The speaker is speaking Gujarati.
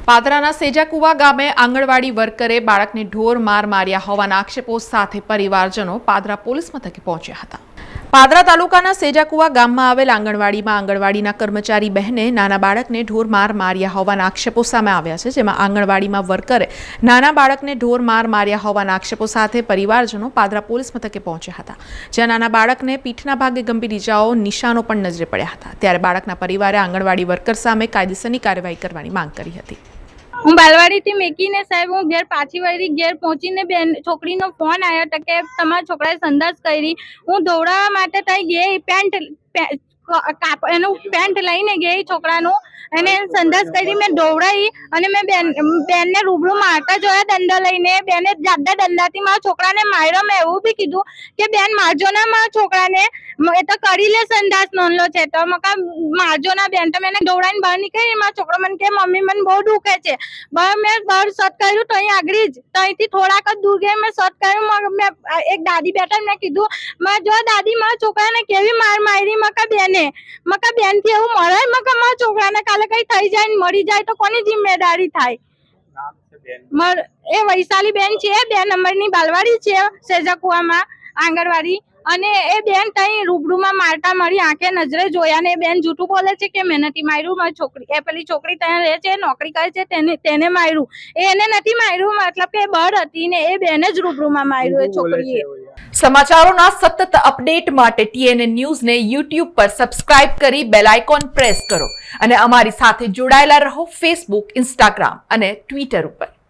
પાદરાના સેજાકુવા ગામે આંગણવાડી વર્કરે બાળકને ઢોર માર માર્યા હોવાના આક્ષેપો સાથે પરિવારજનો પાદરા પોલીસ મથકે પહોંચ્યા હતા। પાદરા તાલુકાના સેજાકુવા ગામમાં આવેલ આંગણવાડીમાં આંગણવાડીના કર્મચારી બહેને નાના બાળકને ઢોર માર માર્યા હોવાના આક્ષેપો સામે આવ્યા છે, જેમાં આંગણવાડીમાં વર્કરે નાના બાળકને ઢોર માર માર્યા હોવાના આક્ષેપો સાથે પરિવારજનો પાદરા પોલીસ મથકે પહોંચ્યા હતા, જ્યાં નાના બાળકને પીઠના ભાગે ગંભીર ઇજાઓ નિશાનો પણ નજરે પડ્યા હતા। ત્યારે બાળકના પરિવારે આંગણવાડી વર્કર સામે કાયદેસરની કાર્યવાહી કરવાની માંગ કરી હતી। હું બાલવાડીથી મેકીને સાહેબ હું ઘેર પાછી વળી ઘેર પહોંચીને બેન છોકરીનો ફોન આવ્યો હતો કે તમારા છોકરાએ સંદાસ કરી। હું દોડાવવા માટે ત્યાં ગઈ, એનું પેન્ટ લઈને ગઈ છોકરાનું, એને સંદાસ કરી। મેં દોડાવી અને મેં બેનને રૂબરૂ મારતા જોયા દંડા લઈને। બેને જાડા દંડાથી મારા છોકરાને માર્યો। મેં એવું બી કીધું કે બેન મારજો ના મારા છોકરાને, એ તો કરી લે સંદાસ નોંધલો છે તો મકા મારજો ના બેન। તો મેં દોડાઈને બહાર નીકળી, મારા છોકરો મને કે મમ્મી મને બહુ દુખે છે। મેં બહાર શોટ કર્યું તો અહીં આગળ જ ત્યાંથી થોડાક જ દૂર ગઈ મેં શોટ કર્યું। મેં એક દાદી બેઠા મેં કીધું જો દાદી મારા છોકરાને કેવી માર મારી। મકા બેન થી એવું મરાય? મકા મારા છોકરાને કાલે કઈ થઈ જાય મરી જાય તો કોની જિમ્મેદારી થાય? એ વૈશાલી બેન છે, 2 નંબરની બાલવાડી છે સેજાકુવામાં આંગણવાડી, અને એ બેન ત્યાં રૂબરૂમાં મારતા મારી આંખે નજરે જોયા ને એ બેન જૂઠું બોલે છે કે મેં નથી માર્યું। મારી છોકરી એ પેલી છોકરી ત્યાં રહે છે, નોકરી કરે છે, તેને માર્યું। એને નથી માર્યું, મતલબ કે બહાર હતી ને એ બેન જ રૂબરૂમાં માર્યું એ છોકરીએ। સમાચારોના સતત અપડેટ માટે TNN ન્યૂઝને YouTube પર સબસ્ક્રાઇબ કરી બેલ આઇકોન પ્રેસ કરો અને અમારી સાથે જોડાયેલા રહો Facebook, Instagram અને Twitter ઉપર।